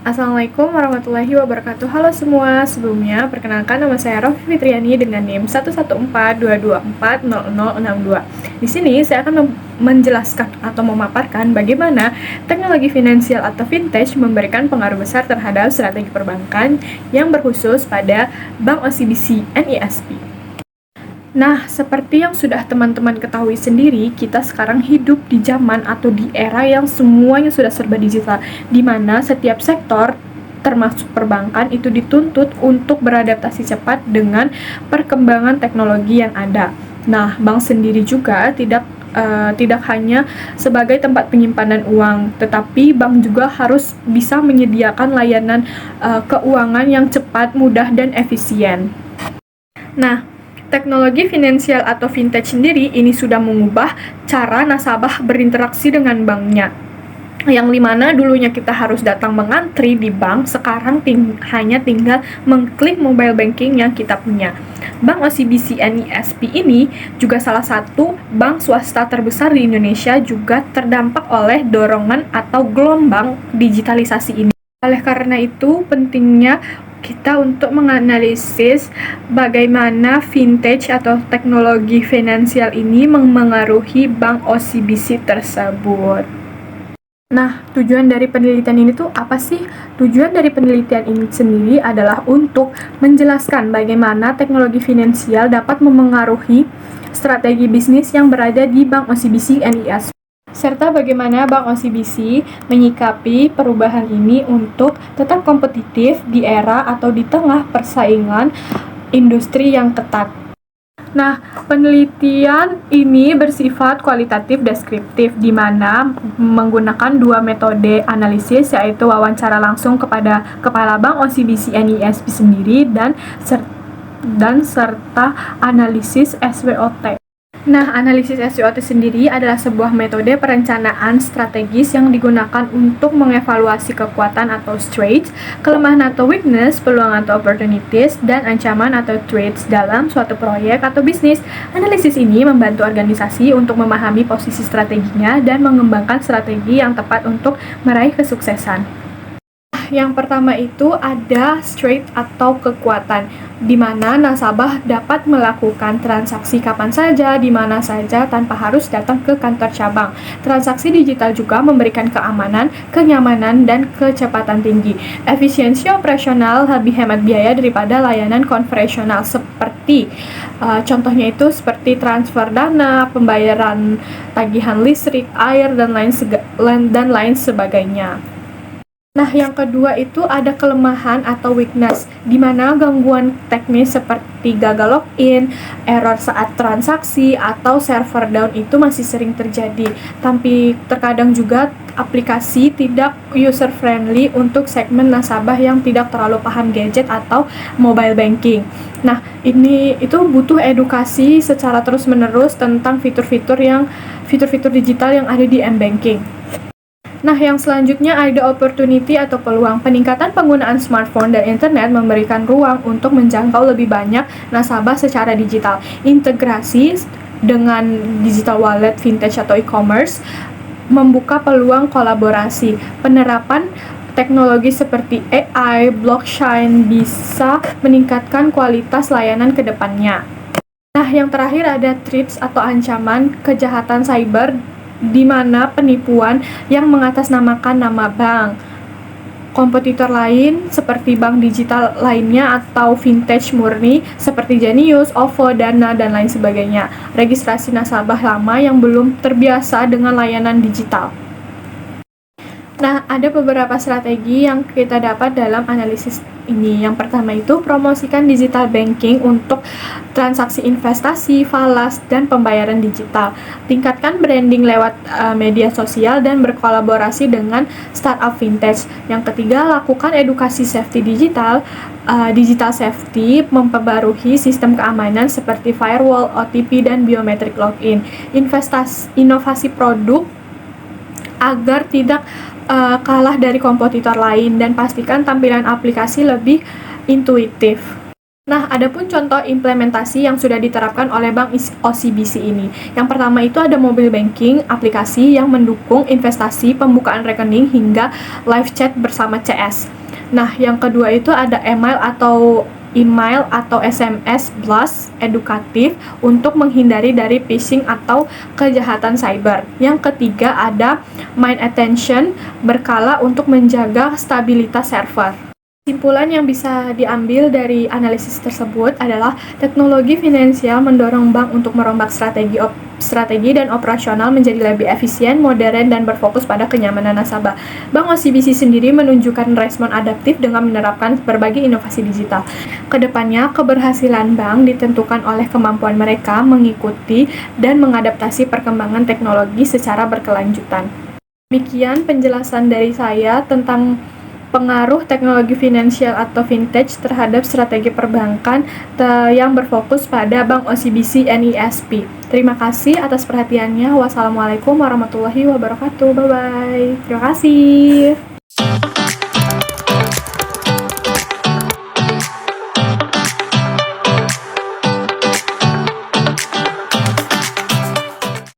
Assalamualaikum warahmatullahi wabarakatuh. Halo semua, sebelumnya perkenalkan nama saya Rofi Fitriani dengan NIM 11422400062. Di sini saya akan menjelaskan atau memaparkan bagaimana teknologi finansial atau fintech memberikan pengaruh besar terhadap strategi perbankan yang berkhusus pada Bank OCBC NISP. Nah, seperti yang sudah teman-teman ketahui sendiri, kita sekarang hidup di zaman atau di era yang semuanya sudah serba digital, di mana setiap sektor termasuk perbankan itu dituntut untuk beradaptasi cepat dengan perkembangan teknologi yang ada. Nah, bank sendiri juga tidak hanya sebagai tempat penyimpanan uang, tetapi bank juga harus bisa menyediakan layanan keuangan yang cepat, mudah, dan efisien. Nah, teknologi finansial atau fintech sendiri ini sudah mengubah cara nasabah berinteraksi dengan banknya. Yang dimana dulunya kita harus datang mengantri di bank, sekarang hanya tinggal mengklik mobile banking yang kita punya. Bank OCBC NISP ini juga salah satu bank swasta terbesar di Indonesia, juga terdampak oleh dorongan atau gelombang digitalisasi ini. Oleh karena itu, pentingnya kita untuk menganalisis bagaimana fintech atau teknologi finansial ini memengaruhi bank OCBC tersebut. Nah, tujuan dari penelitian ini tuh apa sih? Tujuan dari penelitian ini sendiri adalah untuk menjelaskan bagaimana teknologi finansial dapat memengaruhi strategi bisnis yang berada di Bank OCBC NISP, serta bagaimana Bank OCBC menyikapi perubahan ini untuk tetap kompetitif di era atau di tengah persaingan industri yang ketat. Nah, penelitian ini bersifat kualitatif deskriptif, di mana menggunakan dua metode analisis, yaitu wawancara langsung kepada Kepala Bank OCBC NISP sendiri dan serta analisis SWOT. Nah, analisis SWOT sendiri adalah sebuah metode perencanaan strategis yang digunakan untuk mengevaluasi kekuatan atau strengths, kelemahan atau weakness, peluang atau opportunities, dan ancaman atau threats dalam suatu proyek atau bisnis. Analisis ini membantu organisasi untuk memahami posisi strateginya dan mengembangkan strategi yang tepat untuk meraih kesuksesan. Yang pertama itu ada strength atau kekuatan, di mana nasabah dapat melakukan transaksi kapan saja, di mana saja, tanpa harus datang ke kantor cabang. Transaksi digital juga memberikan keamanan, kenyamanan, dan kecepatan tinggi. Efisiensi operasional lebih hemat biaya daripada layanan konvensional seperti contohnya itu seperti transfer dana, pembayaran tagihan listrik, air, dan lain sebagainya. Nah, yang kedua itu ada kelemahan atau weakness, di mana gangguan teknis seperti gagal login, error saat transaksi, atau server down itu masih sering terjadi. Tapi terkadang juga aplikasi tidak user friendly untuk segmen nasabah yang tidak terlalu paham gadget atau mobile banking. Nah, ini itu butuh edukasi secara terus-menerus tentang fitur-fitur digital yang ada di m-banking. Nah, yang selanjutnya ada opportunity atau peluang. Peningkatan penggunaan smartphone dan internet memberikan ruang untuk menjangkau lebih banyak nasabah secara digital. Integrasi dengan digital wallet, fintech atau e-commerce membuka peluang kolaborasi. Penerapan teknologi seperti AI, blockchain bisa meningkatkan kualitas layanan ke depannya. Nah, yang terakhir ada threats atau ancaman kejahatan cyber, di mana penipuan yang mengatasnamakan nama bank, kompetitor lain seperti bank digital lainnya, atau fintech murni seperti Jenius, OVO, Dana, dan lain sebagainya. Registrasi nasabah lama yang belum terbiasa dengan layanan digital. Nah, ada beberapa strategi yang kita dapat dalam analisis ini. Yang pertama itu promosikan digital banking untuk transaksi investasi, falas, dan pembayaran digital. Tingkatkan branding lewat media sosial dan berkolaborasi dengan startup fintech. Yang ketiga, lakukan edukasi safety digital. Digital safety memperbarui sistem keamanan seperti firewall, OTP, dan biometric login. Inovasi produk agar tidak kalah dari kompetitor lain, dan pastikan tampilan aplikasi lebih intuitif. Nah, adapun contoh implementasi yang sudah diterapkan oleh Bank OCBC ini. Yang pertama itu ada mobile banking, aplikasi yang mendukung investasi, pembukaan rekening, hingga live chat bersama CS. Nah, yang kedua itu ada email atau SMS blast edukatif untuk menghindari dari phishing atau kejahatan cyber. Yang ketiga ada mind attention berkala untuk menjaga stabilitas server. Kesimpulan yang bisa diambil dari analisis tersebut adalah teknologi finansial mendorong bank untuk merombak strategi dan operasional menjadi lebih efisien, modern, dan berfokus pada kenyamanan nasabah. Bank OCBC sendiri menunjukkan respon adaptif dengan menerapkan berbagai inovasi digital. Kedepannya, keberhasilan bank ditentukan oleh kemampuan mereka mengikuti dan mengadaptasi perkembangan teknologi secara berkelanjutan. Demikian penjelasan dari saya tentang pengaruh teknologi finansial atau vintage terhadap strategi perbankan yang berfokus pada Bank OCBC NISP. Terima kasih atas perhatiannya. Wassalamualaikum warahmatullahi wabarakatuh. Bye-bye. Terima kasih.